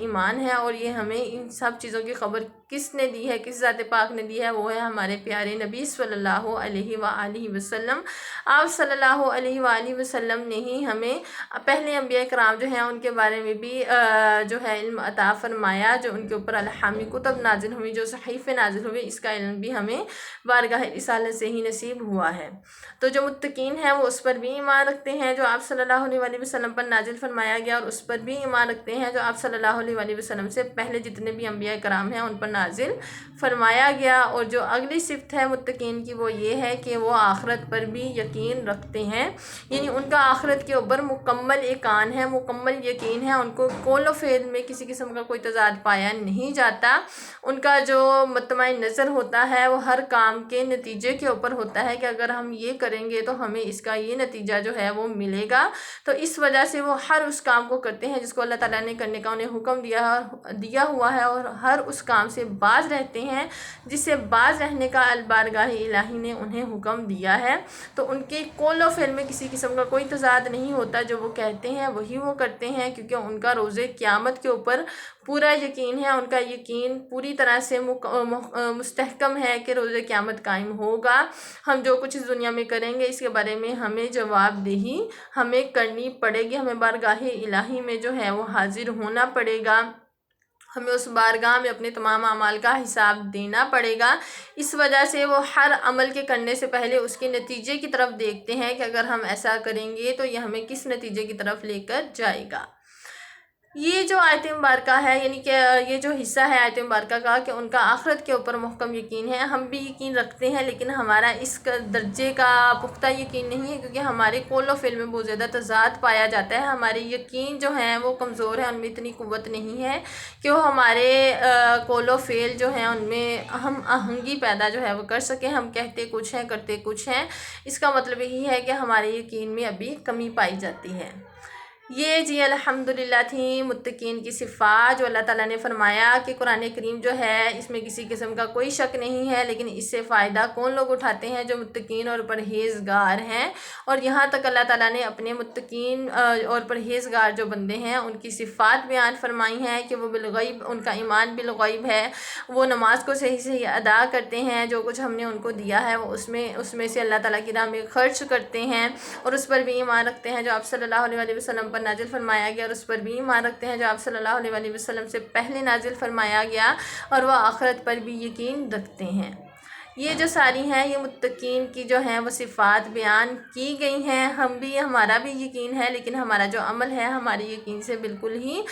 ایمان ہے، اور یہ ہمیں ان سب چیزوں کی خبر کس نے دی ہے، کس ذات پاک نے دی ہے، وہ ہے ہمارے پیارے نبی صلی اللہ علیہ وآلہ وسلم۔ آپ صلی اللہ علیہ وآلہ وسلم نے ہی ہمیں پہلے انبیاء کرام جو ہیں ان کے بارے میں بھی جو ہے علم عطا فرمایا، جو ان کے اوپر الہامی کتب نازل ہوئی، جو صحیفے نازل ہوئے، اس کا علم بھی ہمیں بارگاہ رسالت سے ہی نصیب ہوا ہے۔ تو جو متقین ہیں وہ اس پر بھی ایمان رکھتے ہیں جو آپ صلی اللہ علیہ وآلہ وسلم پر نازل فرمایا گیا، اور اس پر بھی ایمان رکھتے ہیں جو آپ صلی اللہ علیہ وآلہ وسلم سے پہلے جتنے بھی انبیاء کرام ہیں ان پر نازل فرمایا گیا۔ اور جو اگلی صفت ہے متقین کی وہ یہ ہے کہ وہ آخرت پر بھی یقین رکھتے ہیں، یعنی ان کا آخرت کے اوپر مکمل ایقان ہے، مکمل یقین ہے، ان کو قول و فعل میں کسی قسم کا کوئی تضاد پایا نہیں جاتا۔ ان کا جو مطمئن نظر ہوتا ہے وہ ہر کام کے نتیجے کے اوپر ہوتا ہے کہ اگر ہم یہ کریں گے تو ہمیں اس کا یہ نتیجہ جو ہے وہ ملے گا، تو اس وجہ سے وہ ہر اس کام کو کرتے ہیں جس کو اللہ تعالیٰ نے کرنے کا انہیں حکم دیا ہوا ہے، اور ہر اس کام سے باز رہتے ہیں جس سے باز رہنے کا البارگاہ الہی نے انہیں حکم دیا ہے۔ تو ان کے قول و فعل میں کسی قسم کا کوئی تضاد نہیں ہوتا، جو وہ کہتے ہیں وہی وہ کرتے ہیں، کیونکہ ان کا روز قیامت کے اوپر پورا یقین ہے، ان کا یقین پوری طرح سے مستحکم ہے کہ روز قیامت قائم ہوگا۔ ہم جو کچھ اس دنیا میں کریں گے اس کے بارے میں ہمیں جواب دہی ہمیں کرنی پڑے گی، ہمیں بارگاہ الہی میں جو ہے وہ حاضر ہونا پڑے گا، ہمیں اس بارگاہ میں اپنے تمام اعمال کا حساب دینا پڑے گا۔ اس وجہ سے وہ ہر عمل کے کرنے سے پہلے اس کے نتیجے کی طرف دیکھتے ہیں کہ اگر ہم ایسا کریں گے تو یہ ہمیں کس نتیجے کی طرف لے کر جائے گا۔ یہ جو آیت مبارکہ ہے، یعنی کہ یہ جو حصہ ہے آیت مبارکہ کا کہ ان کا آخرت کے اوپر محکم یقین ہے، ہم بھی یقین رکھتے ہیں، لیکن ہمارا اس درجے کا پختہ یقین نہیں ہے، کیونکہ ہمارے قول و فعل میں بہت زیادہ تضاد پایا جاتا ہے، ہمارے یقین جو ہیں وہ کمزور ہیں، ان میں اتنی قوت نہیں ہے کہ وہ ہمارے قول و فعل جو ہیں ان میں ہم آہنگی پیدا جو ہے وہ کر سکیں، ہم کہتے کچھ ہیں کرتے کچھ ہیں۔ اس کا مطلب یہی ہے کہ ہمارے یقین میں ابھی کمی پائی جاتی ہے۔ یہ جی الحمدللہ تھیں متقین کی صفات، جو اللہ تعالیٰ نے فرمایا کہ قرآن کریم جو ہے اس میں کسی قسم کا کوئی شک نہیں ہے، لیکن اس سے فائدہ کون لوگ اٹھاتے ہیں؟ جو متقین اور پرہیزگار ہیں۔ اور یہاں تک اللہ تعالیٰ نے اپنے متقین اور پرہیزگار جو بندے ہیں ان کی صفات بیان فرمائی ہیں کہ وہ بالغیب، ان کا ایمان بالغیب ہے، وہ نماز کو صحیح ادا کرتے ہیں، جو کچھ ہم نے ان کو دیا ہے وہ اس میں سے اللہ تعالیٰ کی راہ میں خرچ کرتے ہیں، اور اس پر بھی ایمان رکھتے ہیں جو آپ صلی اللہ علیہ وسلم پر نازل فرمایا گیا، اور اس پر بھی ایمان رکھتے ہیں جو آپ صلی اللہ علیہ وسلم سے پہلے نازل فرمایا گیا، اور وہ آخرت پر بھی یقین رکھتے ہیں۔ یہ جو ساری ہیں یہ متقین کی جو ہیں وہ صفات بیان کی گئی ہیں۔ ہمارا بھی یقین ہے، لیکن ہمارا جو عمل ہے ہمارے یقین سے بالکل ہی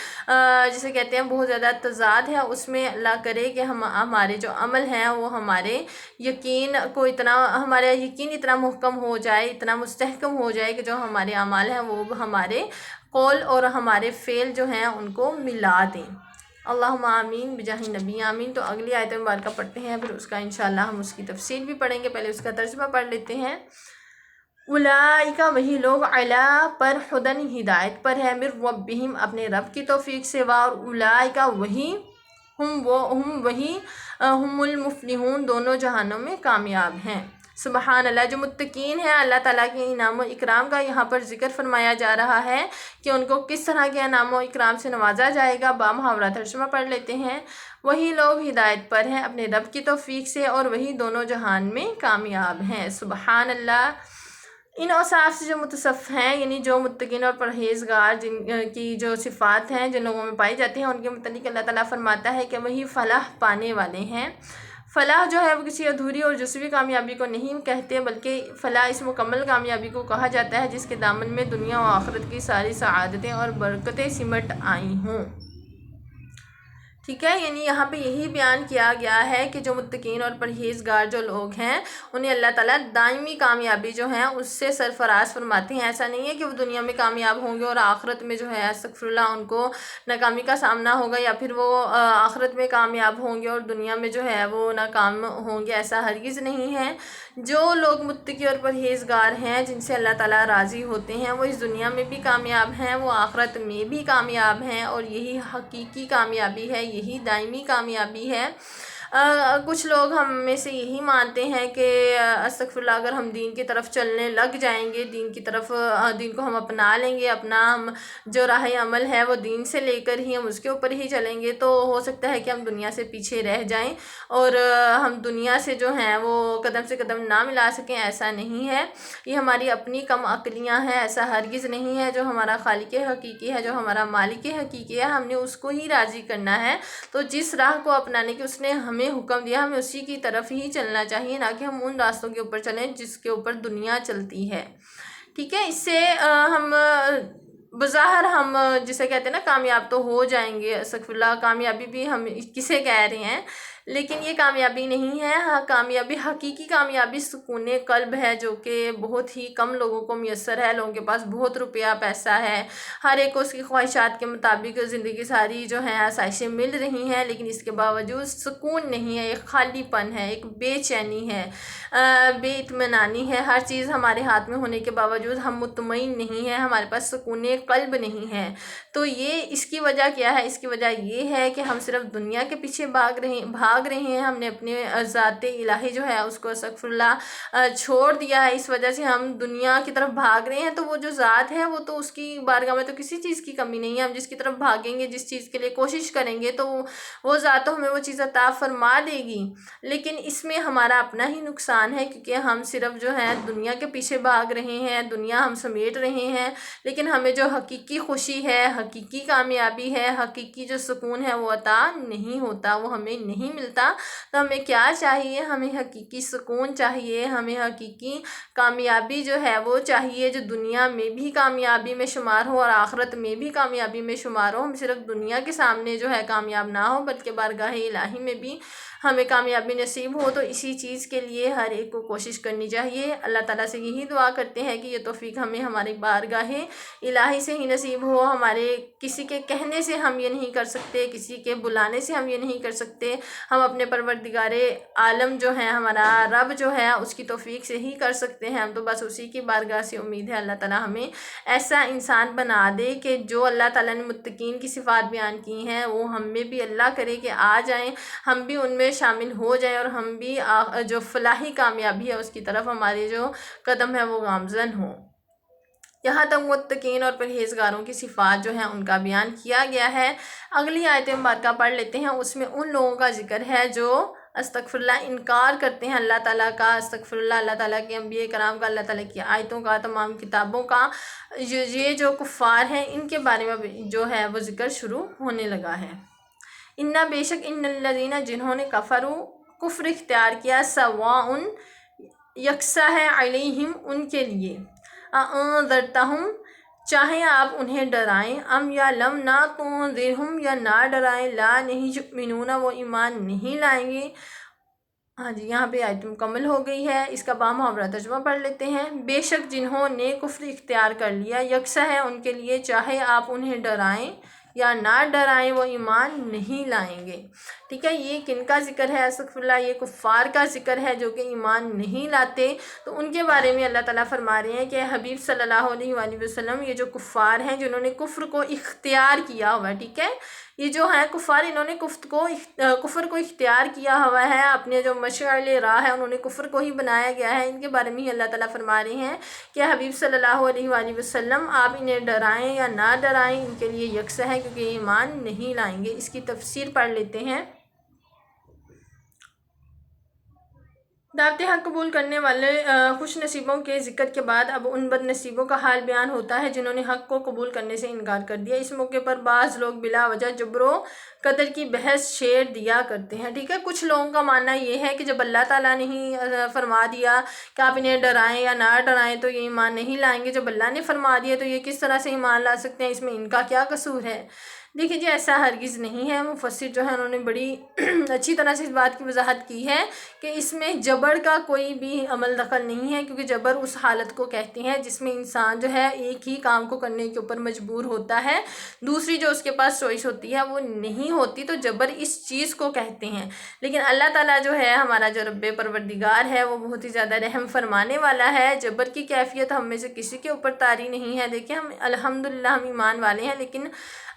جسے کہتے ہیں بہت زیادہ تضاد ہے، اس میں اللہ کرے کہ ہمارے جو عمل ہیں وہ ہمارا یقین اتنا محکم ہو جائے، اتنا مستحکم ہو جائے کہ جو ہمارے اعمال ہیں وہ ہمارے قول اور ہمارے فعل جو ہیں ان کو ملا دیں۔ اللہم آمین بجاہ نبی آمین۔ تو اگلی آیت مبارکہ پڑھتے ہیں، پھر اس کا انشاءاللہ ہم اس کی تفسیر بھی پڑھیں گے، پہلے اس کا ترجمہ پڑھ لیتے ہیں۔ اولئک وہی لوگ علی پر ہدن ہدایت پر ہے، من ربہم اپنے رب کی توفیق سے، اور اولئک وہی ہم المفلحون دونوں جہانوں میں کامیاب ہیں۔ سبحان اللہ۔ جو متقین ہیں اللہ تعالیٰ کے انعام و اکرام کا یہاں پر ذکر فرمایا جا رہا ہے کہ ان کو کس طرح کے انعام و اکرام سے نوازا جائے گا۔ بامحاورہ ترجمہ پڑھ لیتے ہیں۔ وہی لوگ ہدایت پر ہیں اپنے رب کی توفیق سے، اور وہی دونوں جہان میں کامیاب ہیں۔ سبحان اللہ۔ ان اوصاف سے جو متصف ہیں، یعنی جو متقین اور پرہیزگار جن کی جو صفات ہیں جن لوگوں میں پائی جاتی ہیں، ان کے متعلق اللہ تعالیٰ فرماتا ہے کہ وہی فلاح پانے والے ہیں۔ فلاح جو ہے وہ کسی ادھوری اور جزوی کامیابی کو نہیں کہتے، بلکہ فلاح اس مکمل کامیابی کو کہا جاتا ہے جس کے دامن میں دنیا و آخرت کی ساری سعادتیں اور برکتیں سمٹ آئی ہوں۔ ٹھیک ہے، یعنی یہاں پہ یہی بیان کیا گیا ہے کہ جو متقین اور پرہیزگار جو لوگ ہیں انہیں اللہ تعالیٰ دائمی کامیابی جو ہے اس سے سرفراز فرماتے ہیں۔ ایسا نہیں ہے کہ وہ دنیا میں کامیاب ہوں گے اور آخرت میں جو ہے استغفر اللہ ان کو ناکامی کا سامنا ہوگا، یا پھر وہ آخرت میں کامیاب ہوں گے اور دنیا میں جو ہے وہ ناکام ہوں گے، ایسا ہرگز نہیں ہے۔ جو لوگ متقی اور پرہیزگار ہیں جن سے اللہ تعالیٰ راضی ہوتے ہیں وہ اس دنیا میں بھی کامیاب ہیں، وہ آخرت میں بھی کامیاب ہیں، اور یہی حقیقی کامیابی ہے، یہی دائمی کامیابی ہے۔ کچھ لوگ ہم میں سے یہی مانتے ہیں کہ استغفراللہ اگر ہم دین کی طرف چلنے لگ جائیں گے، دین کی طرف دین کو ہم اپنا لیں گے، اپنا ہم جو راہ عمل ہے وہ دین سے لے کر ہی ہم اس کے اوپر ہی چلیں گے، تو ہو سکتا ہے کہ ہم دنیا سے پیچھے رہ جائیں اور ہم دنیا سے جو ہیں وہ قدم سے قدم نہ ملا سکیں۔ ایسا نہیں ہے، یہ ہماری اپنی کم عقلیاں ہیں، ایسا ہرگز نہیں ہے۔ جو ہمارا خالق حقیقی ہے، جو ہمارا مالک حقیقی ہے، ہم نے اس کو ہی راضی کرنا ہے۔ تو جس راہ کو اپنانے کی اس نے ہمیں حکم دیا، ہمیں اسی کی طرف ہی چلنا چاہیے، نہ کہ ہم ان راستوں کے اوپر چلیں جس کے اوپر دنیا چلتی ہے، ٹھیک ہے۔ اس سے ہم بظاہر ہم جسے کہتے ہیں نا کامیاب تو ہو جائیں گے، استغفراللہ، کامیابی بھی ہم کسے کہہ رہے ہیں، لیکن یہ کامیابی نہیں ہے۔ کامیابی، حقیقی کامیابی سکون قلب ہے، جو کہ بہت ہی کم لوگوں کو میسر ہے۔ لوگوں کے پاس بہت روپیہ پیسہ ہے، ہر ایک کو اس کی خواہشات کے مطابق زندگی ساری جو ہیں آسائشیں مل رہی ہیں، لیکن اس کے باوجود سکون نہیں ہے، ایک خالی پن ہے، ایک بے چینی ہے، بے اطمینانی ہے۔ ہر چیز ہمارے ہاتھ میں ہونے کے باوجود ہم مطمئن نہیں ہیں، ہمارے پاس سکون قلب نہیں ہے۔ تو یہ اس کی وجہ کیا ہے؟ اس کی وجہ یہ ہے کہ ہم صرف دنیا کے پیچھے بھاگ رہے ہیں، ہم نے اپنے ذات الہی جو ہے اس کو استغفراللہ چھوڑ دیا ہے۔ اس وجہ سے ہم دنیا کی طرف بھاگ رہے ہیں، تو وہ جو ذات ہے وہ تو اس کی بارگاہ میں تو کسی چیز کی کمی نہیں ہے۔ ہم جس کی طرف بھاگیں گے، جس چیز کے لیے کوشش کریں گے، تو وہ ذات تو ہمیں وہ چیز عطا فرما دے گی، لیکن اس میں ہمارا اپنا ہی نقصان ہے، کیونکہ ہم صرف جو ہے دنیا کے پیچھے بھاگ رہے ہیں، دنیا ہم سمیٹ رہے ہیں، لیکن ہمیں جو حقیقی خوشی ہے، حقیقی کامیابی ہے، حقیقی جو سکون ہے وہ عطا نہیں ہوتا، وہ ہمیں نہیں ملتا۔ تو ہمیں کیا چاہیے؟ ہمیں حقیقی سکون چاہیے، ہمیں حقیقی کامیابی جو ہے وہ چاہیے، جو دنیا میں بھی کامیابی میں شمار ہو اور آخرت میں بھی کامیابی میں شمار ہو۔ ہم صرف دنیا کے سامنے جو ہے کامیاب نہ ہو، بلکہ بارگاہ الہی میں بھی ہمیں کامیابی نصیب ہو۔ تو اسی چیز کے لیے ہر ایک کو کوشش کرنی چاہیے۔ اللہ تعالیٰ سے یہی دعا کرتے ہیں کہ یہ توفیق ہمیں ہماری بارگاہ الہی سے ہی نصیب ہو۔ ہمارے کسی کے کہنے سے ہم یہ نہیں کر سکتے، کسی کے بلانے سے ہم یہ نہیں کر سکتے، ہم اپنے پروردگار عالم جو ہے، ہمارا رب جو ہے، اس کی توفیق سے ہی کر سکتے ہیں۔ ہم تو بس اسی کی بارگاہ سے امید ہے اللہ تعالیٰ ہمیں ایسا انسان بنا دے کہ جو اللہ تعالیٰ نے متقین کی صفات بیان کی ہیں وہ ہم میں بھی اللہ کرے کہ آ جائیں، ہم بھی ان میں شامل ہو جائیں، اور ہم بھی جو فلاحی کامیابی ہے اس کی طرف ہمارے جو قدم ہے وہ گامزن ہوں۔ یہاں تک متقین اور پرہیزگاروں کی صفات جو ہیں ان کا بیان کیا گیا ہے۔ اگلی آیت مبارکہ پڑھ لیتے ہیں۔ اس میں ان لوگوں کا ذکر ہے جو استغفراللہ انکار کرتے ہیں اللہ تعالیٰ کا، استغفراللہ اللہ تعالیٰ کے انبیاء کرام کا، اللہ تعالیٰ کی آیتوں کا، تمام کتابوں کا۔ یہ جو کفار ہیں ان کے بارے میں جو ہے وہ ذکر شروع ہونے لگا ہے۔ اِنَّا بے شک ان الذین جنہوں نے کفر اختیار کیا، سواء یکساں ہے، علیہم ان کے لیے، انذرتہم چاہے آپ انہیں ڈرائیں، ام یا لم نہ تنذرہم یا نہ ڈرائیں، لا نہیں یؤمنون وہ ایمان نہیں لائیں گے۔ ہاں جی، یہاں پہ آیت مکمل ہو گئی ہے۔ اس کا با محاورہ ترجمہ پڑھ لیتے ہیں۔ بے شک جنہوں نے کفر اختیار کر لیا، یکساں ہے ان کے لیے، چاہے آپ انہیں ڈرائیں یا نہ ڈرائیں، وہ ایمان نہیں لائیں گے، ٹھیک ہے۔ یہ کن کا ذکر ہے؟ استغفراللہ، یہ کفار کا ذکر ہے جو کہ ایمان نہیں لاتے۔ تو ان کے بارے میں اللہ تعالیٰ فرما رہے ہیں کہ حبیب صلی اللہ علیہ وآلہ وسلم، یہ جو کفار ہیں جنہوں نے کفر کو اختیار کیا ہوا ہے، ٹھیک ہے، یہ جو ہیں کفار، انہوں نے کفر کو اختیار کیا ہوا ہے، اپنے جو مشعل راہ ہے انہوں نے کفر کو ہی بنایا گیا ہے۔ ان کے بارے میں ہی اللہ تعالیٰ فرما رہے ہیں کہ حبیب صلی اللہ علیہ وآلہ وسلم آپ انہیں ڈرائیں یا نہ ڈرائیں، ان کے لیے یکساں ہے، کیونکہ یہ ایمان نہیں لائیں گے۔ اس کی تفسیر پڑھ لیتے ہیں۔ دعوت حق قبول کرنے والے خوش نصیبوں کے ذکر کے بعد اب ان بد نصیبوں کا حال بیان ہوتا ہے جنہوں نے حق کو قبول کرنے سے انکار کر دیا۔ اس موقع پر بعض لوگ بلا وجہ جبر و قدر کی بحث چھیڑ دیا کرتے ہیں، ٹھیک ہے۔ کچھ لوگوں کا ماننا یہ ہے کہ جب اللہ تعالیٰ نے ہی فرما دیا کہ آپ انہیں ڈرائیں یا نہ ڈرائیں تو یہ ایمان نہیں لائیں گے، جب اللہ نے فرما دیا تو یہ کس طرح سے ایمان لا سکتے ہیں، اس میں ان کا کیا قصور ہے؟ دیکھیے جی، ایسا ہرگز نہیں ہے۔ مفسر جو ہے انہوں نے بڑی اچھی طرح سے اس بات کی وضاحت کی ہے کہ اس میں جبر کا کوئی بھی عمل دخل نہیں ہے، کیونکہ جبر اس حالت کو کہتے ہیں جس میں انسان جو ہے ایک ہی کام کو کرنے کے اوپر مجبور ہوتا ہے، دوسری جو اس کے پاس چوائس ہوتی ہے وہ نہیں ہوتی، تو جبر اس چیز کو کہتے ہیں۔ لیکن اللہ تعالیٰ جو ہے، ہمارا جو رب پروردگار ہے، وہ بہت ہی زیادہ رحم فرمانے والا ہے۔ جبر کی کیفیت ہم میں سے کسی کے اوپر طاری نہیں ہے۔ دیکھیں، ہم الحمدللہ ہم ایمان والے ہیں، لیکن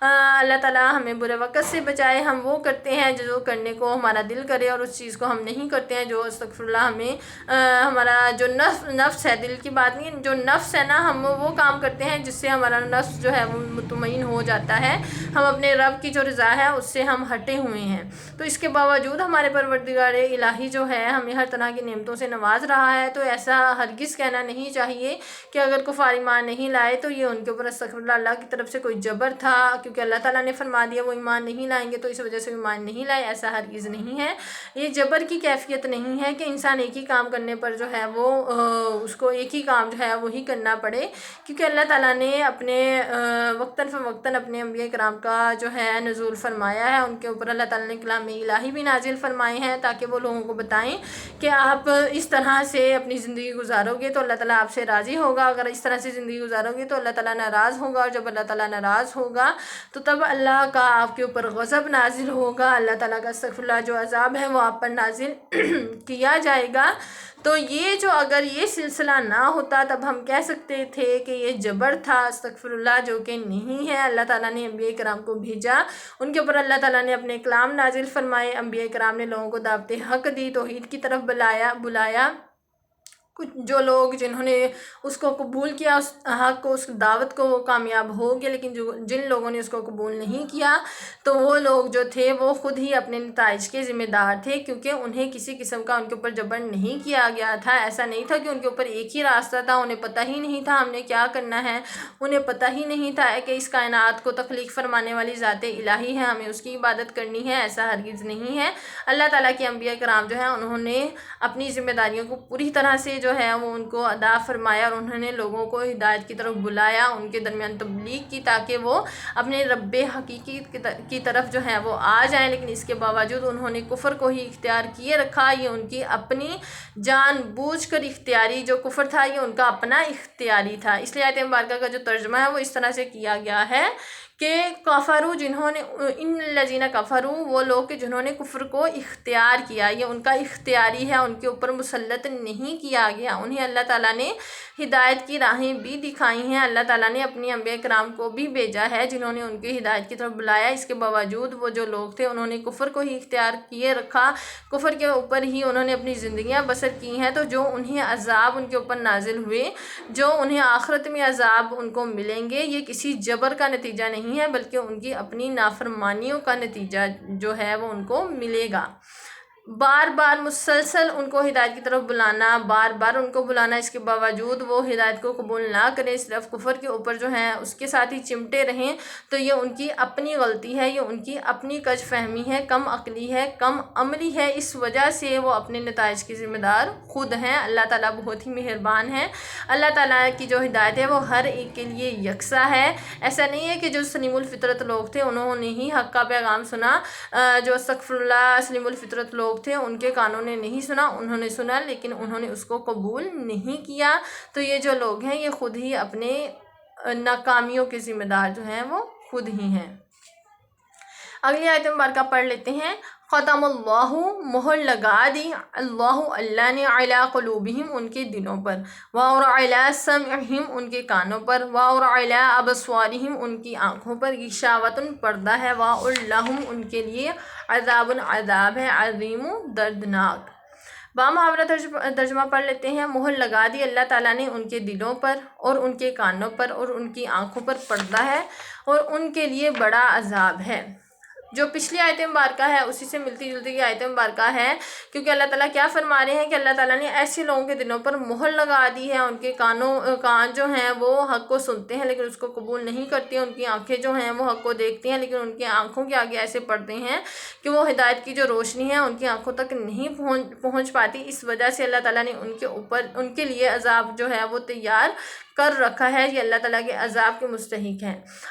اللہ تعالیٰ ہمیں برے وقت سے بچائے۔ ہم وہ کرتے ہیں جو کرنے کو ہمارا دل کرے اور اس چیز کو ہم نہیں کرتے ہیں جو استغفر اللہ ہمیں ہمارا جو نفس ہے، دل کی بات نہیں، جو نفس ہے نا، ہم وہ کام کرتے ہیں جس سے ہمارا نفس جو ہے وہ مطمئن ہو جاتا ہے، ہم اپنے رب کی جو رضا ہے اس سے ہم ہٹے ہوئے ہیں۔ تو اس کے باوجود ہمارے پروردگار الہی جو ہے ہمیں ہر طرح کی نعمتوں سے نواز رہا ہے، تو ایسا ہرگز کہنا نہیں چاہیے کہ اگر کفار ایمان نہیں لائے تو یہ ان کے اوپر استغفر اللہ کی طرف سے کوئی جبر تھا، کیونکہ اللہ تعالیٰ نے فرما دیا وہ ایمان نہیں لائیں گے تو اس وجہ سے ایمان نہیں لائے، ایسا ہرگز نہیں ہے۔ یہ جبر کی کیفیت نہیں ہے کہ انسان ایک ہی کام کرنے پر جو ہے وہ اس کو ایک ہی کام جو ہے وہی کرنا پڑے، کیونکہ اللہ تعالیٰ نے اپنے وقتاً فوقتاً اپنے انبیاء کرام کا جو ہے نزول فرمایا ہے، ان کے اوپر اللہ تعالیٰ نے کلام الہی بھی نازل فرمائے ہیں تاکہ وہ لوگوں کو بتائیں کہ آپ اس طرح سے اپنی زندگی گزارو گے تو اللہ تعالیٰ آپ سے راضی ہوگا، اگر اس طرح سے زندگی گزارو گے تو اللہ تعالیٰ ناراض ہوگا، اور جب اللہ تعالیٰ ناراض ہوگا تو تب اللہ کا آپ کے اوپر غضب نازل ہوگا، اللہ تعالیٰ کا استغفر اللہ جو عذاب ہے وہ آپ پر نازل کیا جائے گا۔ تو یہ جو اگر یہ سلسلہ نہ ہوتا تب ہم کہہ سکتے تھے کہ یہ جبر تھا، استغفر اللہ، جو کہ نہیں ہے۔ اللہ تعالیٰ نے انبیاء کرام کو بھیجا، ان کے اوپر اللہ تعالیٰ نے اپنے کلام نازل فرمائے، انبیاء کرام نے لوگوں کو دعوت حق دی، توحید کی طرف بلایا۔ کچھ جو لوگ جنہوں نے اس کو قبول کیا، اس حق کو، اس دعوت کو، وہ کامیاب ہو گئے، لیکن جن لوگوں نے اس کو قبول نہیں کیا تو وہ لوگ جو تھے وہ خود ہی اپنے نتائج کے ذمہ دار تھے، کیونکہ انہیں کسی قسم کا ان کے اوپر جبر نہیں کیا گیا تھا۔ ایسا نہیں تھا کہ ان کے اوپر ایک ہی راستہ تھا، انہیں پتہ ہی نہیں تھا ہم نے کیا کرنا ہے، انہیں پتہ ہی نہیں تھا کہ اس کائنات کو تخلیق فرمانے والی ذات الہی ہے، ہمیں اس کی عبادت کرنی ہے، ایسا ہرگز نہیں ہے۔ اللہ تعالیٰ کے انبیاء کرام جو ہیں انہوں نے اپنی ذمہ داریوں کو پوری طرح سے جو ہے وہ ان کو ادا فرمایا، اور انہوں نے لوگوں کو ہدایت کی طرف بلایا، ان کے درمیان تبلیغ کی تاکہ وہ اپنے رب حقیقی کی طرف جو ہے وہ آ جائیں، لیکن اس کے باوجود انہوں نے کفر کو ہی اختیار کیے رکھا۔ یہ ان کی اپنی جان بوجھ کر اختیاری جو کفر تھا یہ ان کا اپنا اختیاری تھا۔ اس لیے آیت مبارکہ کا جو ترجمہ ہے وہ اس طرح سے کیا گیا ہے کہ کفروا، جنہوں نے ان الذین کفروا، وہ لوگ کہ جنہوں نے کفر کو اختیار کیا، یہ ان کا اختیاری ہے، ان کے اوپر مسلط نہیں کیا گیا۔ انہیں اللہ تعالیٰ نے ہدایت کی راہیں بھی دکھائی ہیں، اللہ تعالیٰ نے اپنی انبیاء کرام کو بھی بھیجا ہے جنہوں نے ان کی ہدایت کی طرف بلایا، اس کے باوجود وہ جو لوگ تھے انہوں نے کفر کو ہی اختیار کیے رکھا، کفر کے اوپر ہی انہوں نے اپنی زندگیاں بسر کی ہیں، تو جو انہیں عذاب ان کے اوپر نازل ہوئے، جو انہیں آخرت میں عذاب ان کو ملیں گے، یہ کسی جبر کا نتیجہ نہیں ہے بلکہ ان کی اپنی نافرمانیوں کا نتیجہ جو ہے وہ ان کو ملے گا۔ بار بار مسلسل ان کو ہدایت کی طرف بلانا، بار بار ان کو بلانا، اس کے باوجود وہ ہدایت کو قبول نہ کریں، صرف کفر کے اوپر جو ہیں اس کے ساتھ ہی چمٹے رہیں، تو یہ ان کی اپنی غلطی ہے، یہ ان کی اپنی کج فہمی ہے، کم عقلی ہے، کم عملی ہے، اس وجہ سے وہ اپنے نتائج کے ذمہ دار خود ہیں۔ اللہ تعالیٰ بہت ہی مہربان ہے، اللہ تعالیٰ کی جو ہدایت ہے وہ ہر ایک کے لیے یکساں ہے۔ ایسا نہیں ہے کہ جو سلیم الفطرت لوگ تھے انہوں نے ہی حق کا پیغام سنا، جو استغفر اللہ سلیم الفطرت لوگ تھے ان کے کانوں نے نہیں سنا، انہوں نے سنا لیکن انہوں نے اس کو قبول نہیں کیا، تو یہ جو لوگ ہیں یہ خود ہی اپنے ناکامیوں کے ذمہ دار جو ہیں وہ خود ہی ہیں۔ اگلی آیت مبارکہ پڑھ لیتے ہیں۔ ختم اللہ، مہر لگا دی اللہ نے علی قلوبہم ان کے دلوں پر، اور علی سمعہم ان کے کانوں پر، اور علی ابصارہم ان کی آنکھوں پر، غشاوۃ پردہ ہے، اور لہم ان کے لیے عذاب عذاب ہے، عظیم دردناک۔ بامحاورہ ترجمہ پڑھ لیتے ہیں۔ مہر لگا دی اللہ تعالیٰ نے ان کے دلوں پر اور ان کے کانوں پر اور ان کی آنکھوں پر، پردہ ہے اور ان کے لیے بڑا عذاب ہے۔ جو پچھلی آیت مبارکہ ہے اسی سے ملتی جلتی یہ آیت مبارکہ ہے، کیونکہ اللہ تعالیٰ کیا فرما رہے ہیں کہ اللہ تعالیٰ نے ایسے لوگوں کے دلوں پر مہر لگا دی ہے، ان کے کان جو ہیں وہ حق کو سنتے ہیں لیکن اس کو قبول نہیں کرتے، ان کی آنکھیں جو ہیں وہ حق کو دیکھتی ہیں لیکن ان کی آنکھوں کے آگے ایسے پڑتے ہیں کہ وہ ہدایت کی جو روشنی ہے ان کی آنکھوں تک نہیں پہنچ پاتی، اس وجہ سے اللہ تعالیٰ نے ان کے لیے عذاب جو ہے وہ تیار کر رکھا ہے، یہ اللہ تعالیٰ کے عذاب کے مستحق ہیں۔